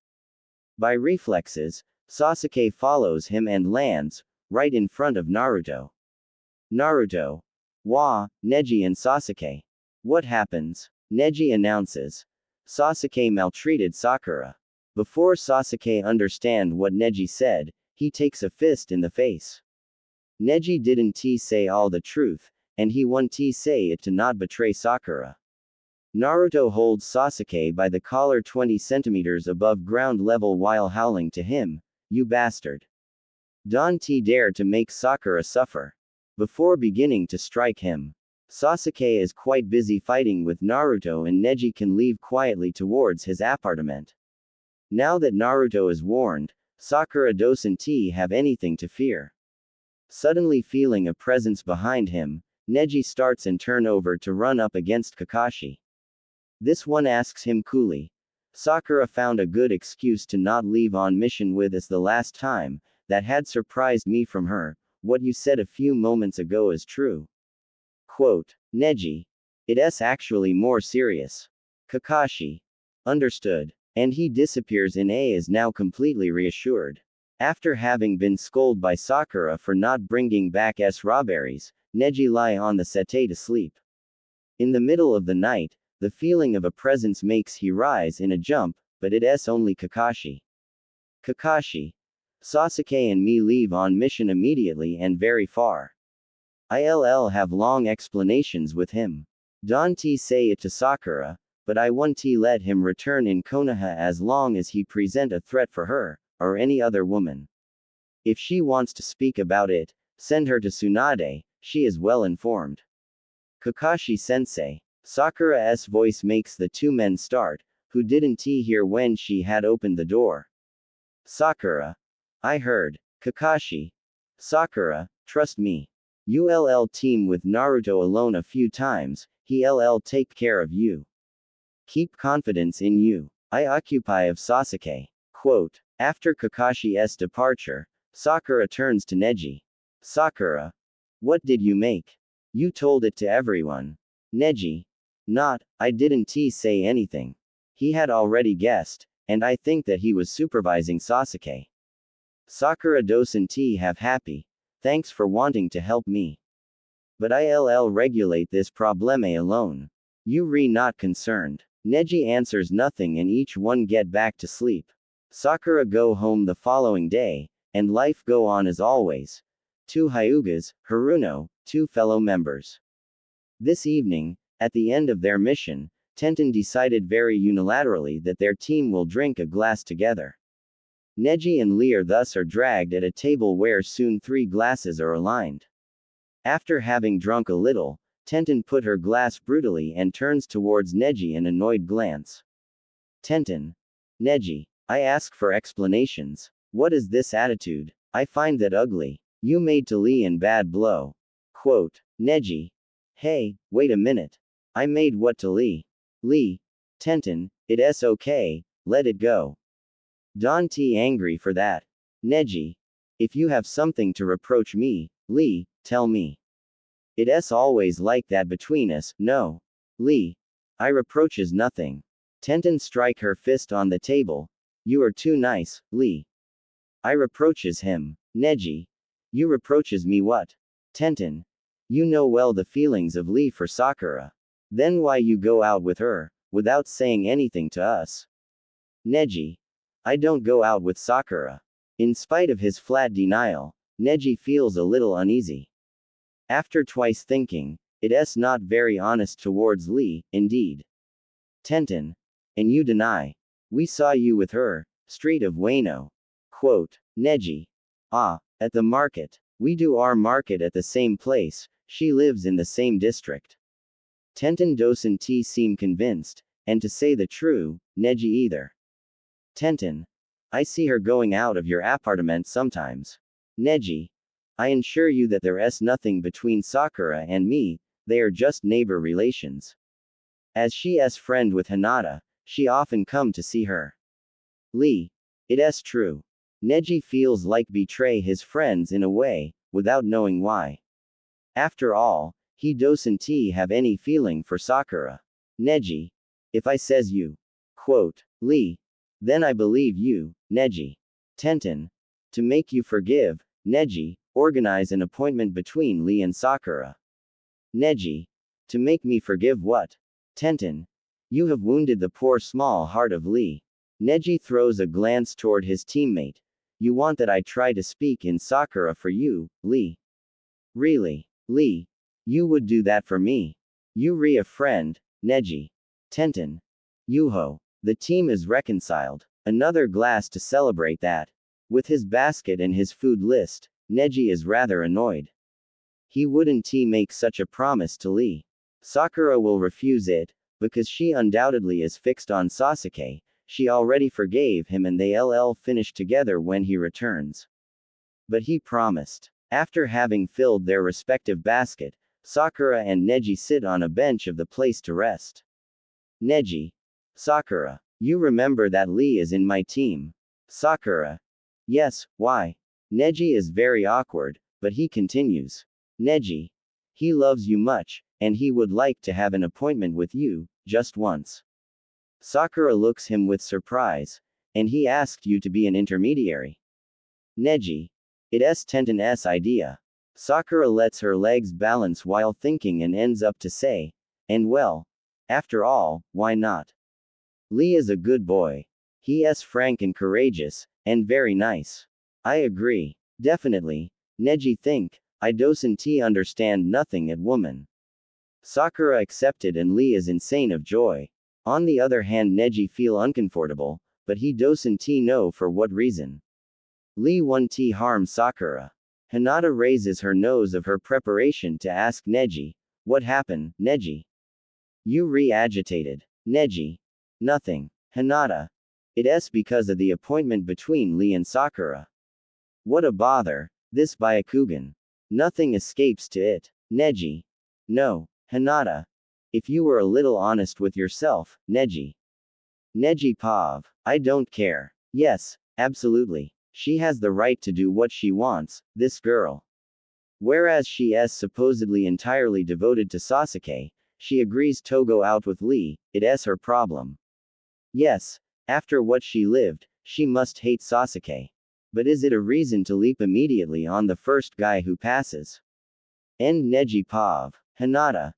By reflexes, Sasuke follows him and lands, right in front of Naruto. Naruto. Neji and Sasuke. What happens? Neji announces. Sasuke maltreated Sakura. Before Sasuke understand what Neji said, he takes a fist in the face. Neji didn't say all the truth, and he won't say it to not betray Sakura. Naruto holds Sasuke by the collar 20 centimeters above ground level while howling to him, you bastard. Don't dare to make Sakura suffer. Before beginning to strike him, Sasuke is quite busy fighting with Naruto and Neji can leave quietly towards his apartment. Now that Naruto is warned, Sakura doesn't have anything to fear. Suddenly feeling a presence behind him, Neji starts and turn over to run up against Kakashi. This one asks him coolly. Sakura found a good excuse to not leave on mission with us the last time, that had surprised me from her, what you said a few moments ago is true. Quote. Neji. It's actually more serious. Kakashi. Understood. And he disappears in A is now completely reassured. After having been scolded by Sakura for not bringing back strawberries, Neji lie on the settee to sleep. In the middle of the night, the feeling of a presence makes he rise in a jump, but it's only Kakashi. Kakashi. Sasuke and me leave on mission immediately and very far. I'll have long explanations with him. Don't say it to Sakura, but I won't let him return in Konoha as long as he present a threat for her, or any other woman. If she wants to speak about it, send her to Tsunade, she is well informed. Kakashi sensei. Sakura's voice makes the two men start, who didn't hear when she had opened the door. Sakura. I heard. Kakashi. Sakura, trust me. Ull team with Naruto alone a few times, he'll take care of you. Keep confidence in you. I occupy of Sasuke. Quote. After Kakashi's departure, Sakura turns to Neji. Sakura. What did you make? You told it to everyone. Neji. Not, I didn't say anything. He had already guessed, and I think that he was supervising Sasuke. Sakura doesn't have happy. Thanks for wanting to help me. But I'll regulate this probleme alone. You not concerned. Neji answers nothing and each one get back to sleep. Sakura go home the following day, and life go on as always. Two Hyugas, Haruno, two fellow members. This evening, at the end of their mission, Tenten decided very unilaterally that their team will drink a glass together. Neji and Lear thus are dragged at a table where soon 3 glasses are aligned. After having drunk a little, Tenten put her glass brutally and turns towards Neji an annoyed glance. Tenten. Neji. I ask for explanations. What is this attitude? I find that ugly. You made to Lee in bad blow. Quote. Neji. Hey, wait a minute. I made what to Lee? Lee. Tenten, it's okay, let it go. Don't angry for that. Neji. If you have something to reproach me, Lee, tell me. It's always like that between us, no. Lee. I reproaches nothing. Tenten strike her fist on the table. You are too nice, Lee. I reproaches him. Neji. You reproaches me what? Tenten. You know well the feelings of Lee for Sakura. Then why you go out with her, without saying anything to us? Neji. I don't go out with Sakura. In spite of his flat denial, Neji feels a little uneasy. After twice thinking, it's not very honest towards Lee, indeed. Tenten. And you deny. We saw you with her, street of Wano. Quote. Neji. Ah, at the market. We do our market at the same place, she lives in the same district. Tenten doesn't seem convinced, and to say the true, Neji either. Tenten. I see her going out of your apartment sometimes. Neji. I assure you that there's nothing between Sakura and me, they are just neighbor relations. As she's friend with Hinata, she often come to see her. Lee. It's true. Neji feels like betray his friends in a way, without knowing why. After all, he doesn't have any feeling for Sakura. Neji. If I says you. Quote. Lee. Then I believe you, Neji. Tenten. To make you forgive, Neji, organize an appointment between Lee and Sakura. Neji. To make me forgive what? Tenten. You have wounded the poor small heart of Lee. Neji throws a glance toward his teammate. You want that I try to speak in Sakura for you, Lee? Really? Lee. You would do that for me? You a friend, Neji. Tenten. Yuho. The team is reconciled. Another glass to celebrate that. With his basket and his food list, Neji is rather annoyed. He wouldn't make such a promise to Lee. Sakura will refuse it, because she undoubtedly is fixed on Sasuke, she already forgave him and they'll finish together when he returns. But he promised. After having filled their respective basket, Sakura and Neji sit on a bench of the place to rest. Neji. Sakura. You remember that Lee is in my team. Sakura. Yes, why? Neji is very awkward, but he continues. Neji. He loves you much, and he would like to have an appointment with you, just once. Sakura looks him with surprise, and he asked you to be an intermediary. Neji. It's Tenten's idea. Sakura lets her legs balance while thinking and ends up to say, and well, after all, why not? Lee is a good boy. He is frank and courageous, and very nice. I agree. Definitely. Neji think, I doesn't understand nothing at woman. Sakura accepted and Lee is insane of joy. On the other hand, Neji feel uncomfortable, but he doesn't know for what reason. Lee won't harm Sakura. Hinata raises her nose of her preparation to ask Neji, what happened, Neji? You re-agitated. Neji. Nothing. Hinata. It's because of the appointment between Lee and Sakura. What a bother, this Byakugan. Nothing escapes to it. Neji. No. Hinata. If you were a little honest with yourself, Neji. Neji Pav. I don't care. Yes, absolutely. She has the right to do what she wants, this girl. Whereas she is supposedly entirely devoted to Sasuke, she agrees to go out with Lee, it's her problem. Yes, after what she lived, she must hate Sasuke. But is it a reason to leap immediately on the first guy who passes? End Neji Pav. Hinata.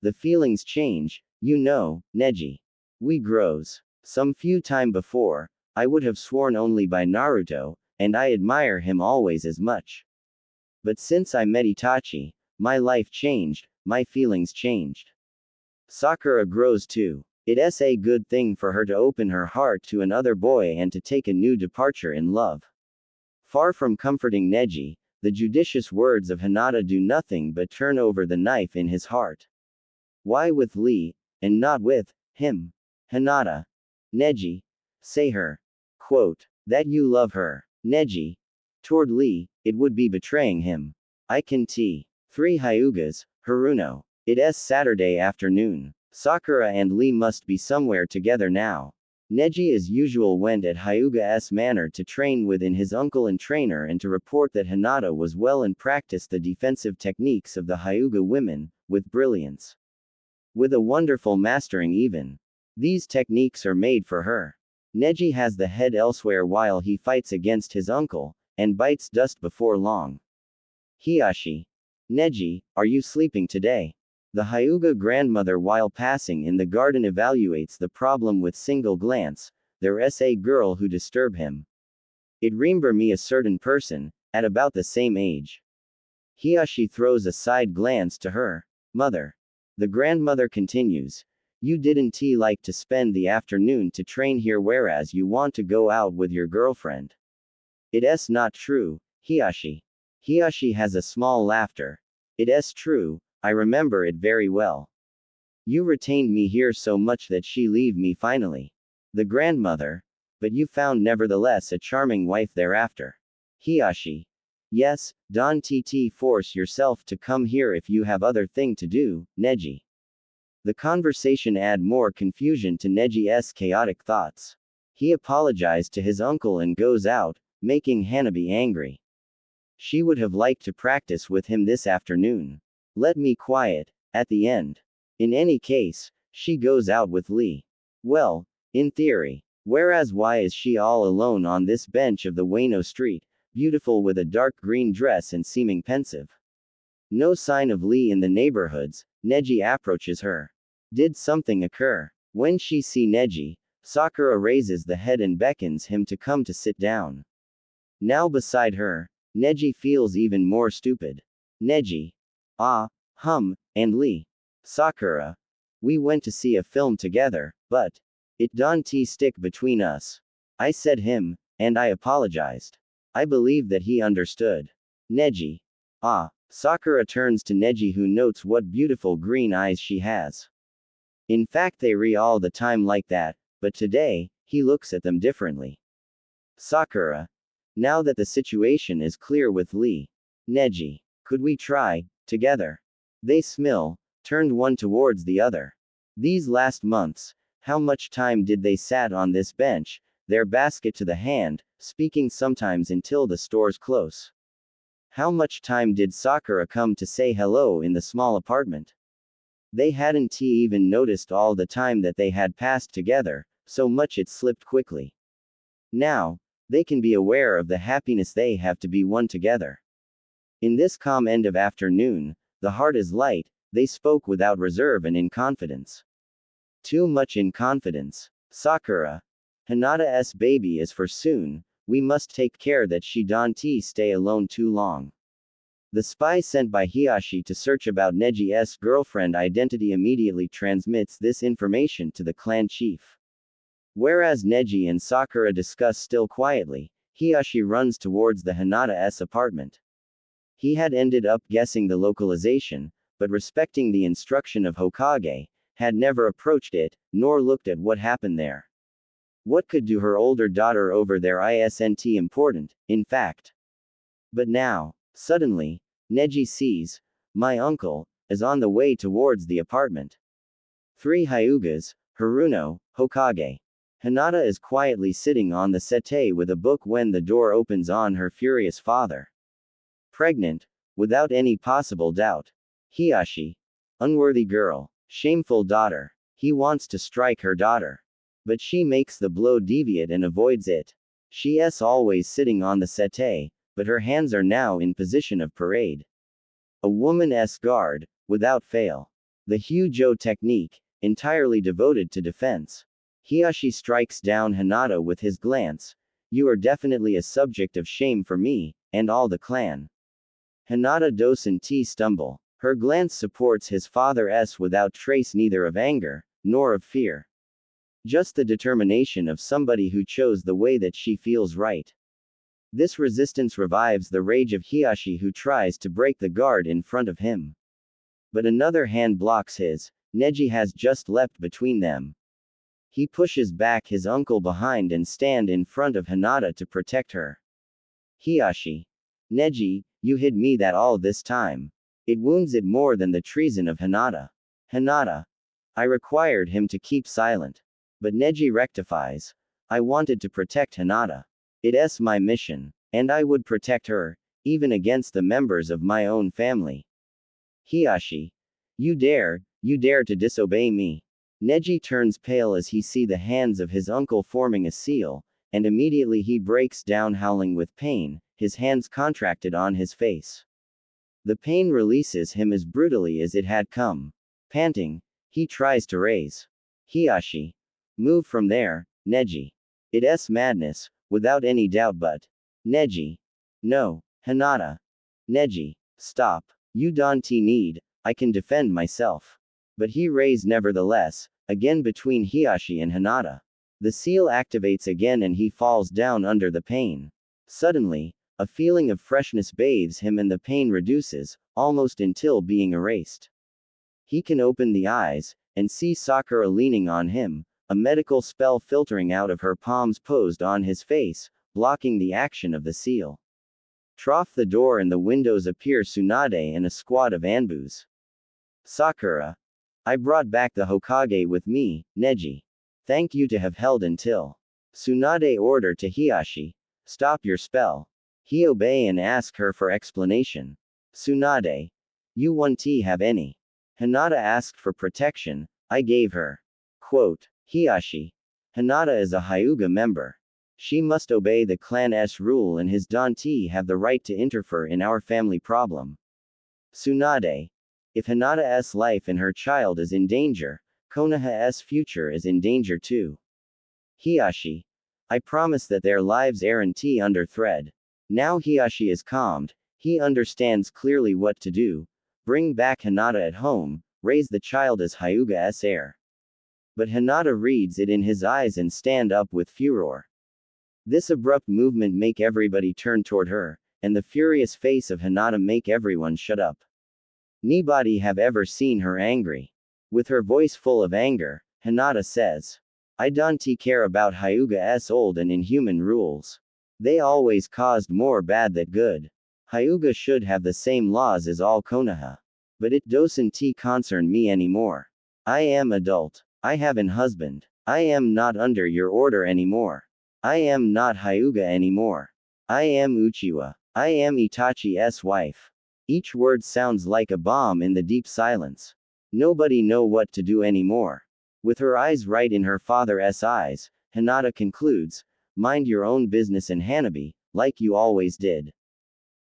The feelings change, Neji. We grows. Some few time before, I would have sworn only by Naruto, and I admire him always as much. But since I met Itachi, my life changed, my feelings changed. Sakura grows too. It's a good thing for her to open her heart to another boy and to take a new departure in love. Far from comforting Neji, the judicious words of Hinata do nothing but turn over the knife in his heart. Why with Lee, and not with him? Hinata. Neji. Say her. Quote. That you love her. Neji. Toward Lee, it would be betraying him. I can t. 3 Hyugas, Haruno. It's Saturday afternoon. Sakura and Lee must be somewhere together now. Neji as usual went at Hyuga's manor to train within his uncle and trainer and to report that Hinata was well and practiced the defensive techniques of the Hyuga women, with brilliance. With a wonderful mastering even. These techniques are made for her. Neji has the head elsewhere while he fights against his uncle, and bites dust before long. Hiashi. Neji, are you sleeping today? The Hyuga grandmother while passing in the garden evaluates the problem with single glance, there's a girl who disturb him. It remember me a certain person, at about the same age. Hiashi throws a side glance to her mother. The grandmother continues. You didn't like to spend the afternoon to train here whereas you want to go out with your girlfriend. It's not true, Hiashi. Hiashi has a small laughter. It's true, I remember it very well. You retained me here so much that she leave me finally. The grandmother. But you found nevertheless a charming wife thereafter. Hiashi. Yes, don't force yourself to come here if you have other thing to do, Neji. The conversation add more confusion to Neji's chaotic thoughts. He apologized to his uncle and goes out, making Hanabi angry. She would have liked to practice with him this afternoon. Let me quiet, at the end. In any case, she goes out with Lee. Well, in theory. Whereas why is she all alone on this bench of the Wano street, beautiful with a dark green dress and seeming pensive? No sign of Lee in the neighborhoods. Neji approaches her. Did something occur? When she see Neji, Sakura raises the head and beckons him to come to sit down. Now beside her, Neji feels even more stupid. Neji. And Lee. Sakura. We went to see a film together, but it don't stick between us. I said him, and I apologized. I believe that he understood. Neji. Sakura turns to Neji who notes what beautiful green eyes she has. In fact they all the time like that, but today, he looks at them differently. Sakura. Now that the situation is clear with Lee. Neji. Could we try, together? They turned one towards the other. These last months, how much time did they sat on this bench, their basket to the hand, speaking sometimes until the stores close? How much time did Sakura come to say hello in the small apartment? They hadn't even noticed all the time that they had passed together, so much it slipped quickly. Now, they can be aware of the happiness they have to be one together. In this calm end of afternoon, the heart is light, they spoke without reserve and in confidence. Too much in confidence. Sakura. Hinata's baby is for soon, we must take care that she don't stay alone too long. The spy sent by Hiashi to search about Neji's girlfriend identity immediately transmits this information to the clan chief. Whereas Neji and Sakura discuss still quietly, Hiashi runs towards the Hinata's apartment. He had ended up guessing the localization, but respecting the instruction of Hokage, had never approached it, nor looked at what happened there. What could do her older daughter over there isn't important, in fact. But now, suddenly, Neji sees, my uncle, is on the way towards the apartment. 3 Hyugas, Haruno, Hokage. Hinata is quietly sitting on the settee with a book when the door opens on her furious father. Pregnant, without any possible doubt. Hiashi. Unworthy girl. Shameful daughter. He wants to strike her daughter. But she makes the blow deviate and avoids it. She's always sitting on the settee, but her hands are now in position of parade. A woman's guard, without fail. The Hyujo technique, entirely devoted to defense. Hiashi strikes down Hinata with his glance. You are definitely a subject of shame for me, and all the clan. Hinata doesn't stumble. Her glance supports his father's without trace neither of anger, nor of fear. Just the determination of somebody who chose the way that she feels right. This resistance revives the rage of Hiashi who tries to break the guard in front of him. But another hand blocks his. Neji has just leapt between them. He pushes back his uncle behind and stand in front of Hinata to protect her. Hiashi. Neji, you hid me that all this time. It wounds it more than the treason of Hinata. Hinata. I required him to keep silent. But Neji rectifies. I wanted to protect Hinata. It's my mission. And I would protect her, even against the members of my own family. Hiashi. You dare to disobey me. Neji turns pale as he sees the hands of his uncle forming a seal, and immediately he breaks down howling with pain, his hands contracted on his face. The pain releases him as brutally as it had come. Panting, he tries to raise. Hiashi. Move from there, Neji. It's madness, without any doubt but. Neji. No, Hinata. Neji. Stop. You don't need, I can defend myself. But he raised nevertheless, again between Hiashi and Hinata. The seal activates again and he falls down under the pain. Suddenly, a feeling of freshness bathes him and the pain reduces, almost until being erased. He can open the eyes, and see Sakura leaning on him, a medical spell filtering out of her palms posed on his face, blocking the action of the seal. Trough the door and the windows appear Tsunade and a squad of Anbus. Sakura. I brought back the Hokage with me, Neji. Thank you to have held until. Tsunade order to Hiashi. Stop your spell. He obey and ask her for explanation. Tsunade. You won't have any. Hinata asked for protection, I gave her. Quote. Hiashi. Hinata is a Hyuga member. She must obey the clan's rule and his don't have the right to interfere in our family problem. Tsunade. If Hinata's life and her child is in danger, Konoha's future is in danger too. Hiashi. I promise that their lives aren't under threat. Now Hiashi is calmed, he understands clearly what to do. Bring back Hinata at home, raise the child as Hyuga's heir. But Hinata reads it in his eyes and stand up with furor. This abrupt movement make everybody turn toward her, and the furious face of Hinata make everyone shut up. Nobody have ever seen her angry. With her voice full of anger, Hinata says. I don't care about Hyuga's old and inhuman rules. They always caused more bad than good. Hyuga should have the same laws as all Konoha. But it doesn't concern me anymore. I am adult. I have an husband. I am not under your order anymore. I am not Hyuga anymore. I am Uchiwa. I am Itachi's wife. Each word sounds like a bomb in the deep silence. Nobody know what to do anymore. With her eyes right in her father's eyes, Hinata concludes, mind your own business and Hanabi, like you always did.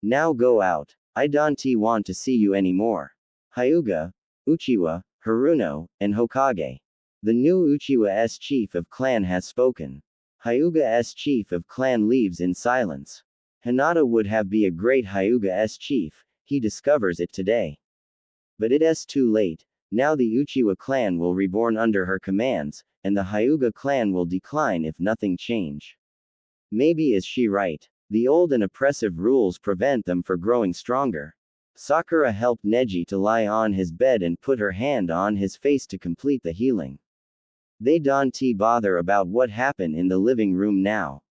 Now go out. I don't want to see you anymore. Hyuga, Uchiwa, Haruno, and Hokage. The new Uchiwa's chief of clan has spoken. Hyuga's chief of clan leaves in silence. Hinata would have been a great Hyuga's chief, he discovers it today. But it's too late. Now the Uchiwa clan will reborn under her commands, and the Hyuga clan will decline if nothing change. Maybe is she right? The old and oppressive rules prevent them from growing stronger. Sakura helped Neji to lie on his bed and put her hand on his face to complete the healing. They don't bother about what happened in the living room now.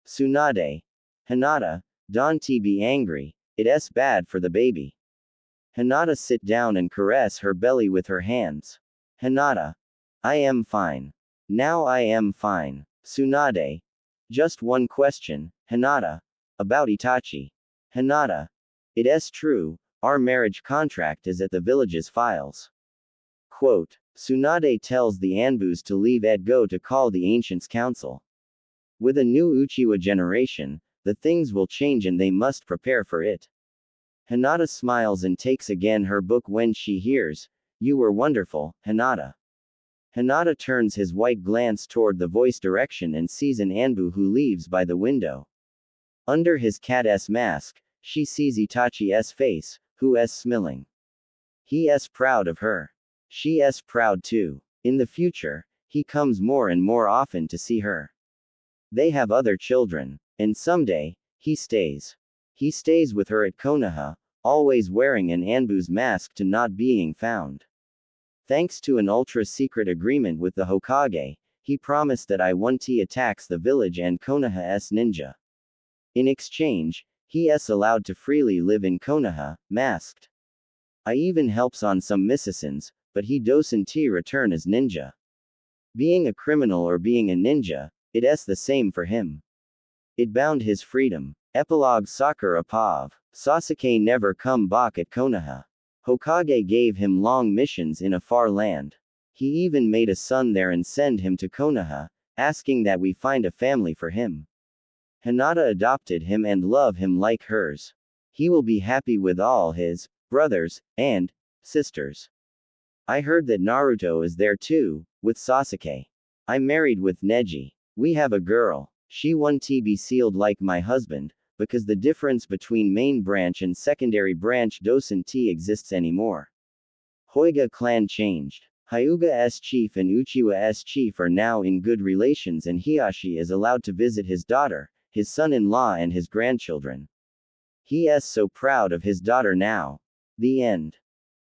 Tsunade. Hinata, don't be angry, it's bad for the baby. Hinata sit down and caress her belly with her hands. Hinata. I am fine. Now I am fine. Tsunade. Just one question, Hinata. About Itachi. Hinata. It's true, our marriage contract is at the village's files. Quote. Tsunade tells the Anbus to leave and go to call the Ancients' Council. With a new Uchiwa generation, the things will change and they must prepare for it. Hinata smiles and takes again her book when she hears, "You were wonderful, Hinata." Hinata turns his white glance toward the voice direction and sees an Anbu who leaves by the window. Under his cat's mask, she sees Itachi's face, who's smiling. He's proud of her. She's proud too. In the future, he comes more and more often to see her. They have other children, and someday, he stays. He stays with her at Konoha, always wearing an Anbu's mask to not being found. Thanks to an ultra-secret agreement with the Hokage, he promised that I-1T attacks the village and Konoha's ninja. In exchange, he's allowed to freely live in Konoha, masked. I even helps on some missions, but he doesn't return as ninja. Being a criminal or being a ninja, it's the same for him. It bound his freedom. Epilogue Sakura Pav. Sasuke never come back at Konoha. Hokage gave him long missions in a far land. He even made a son there and send him to Konoha, asking that we find a family for him. Hinata adopted him and love him like hers. He will be happy with all his brothers and sisters. I heard that Naruto is there too, with Sasuke. I'm married with Neji. We have a girl. She won't be sealed like my husband, because the difference between main branch and secondary branch doesn't exists anymore. Hyuga clan changed. Hyuga's chief and Uchiwa's chief are now in good relations and Hiashi is allowed to visit his daughter, his son-in-law and his grandchildren. He is so proud of his daughter now. The end.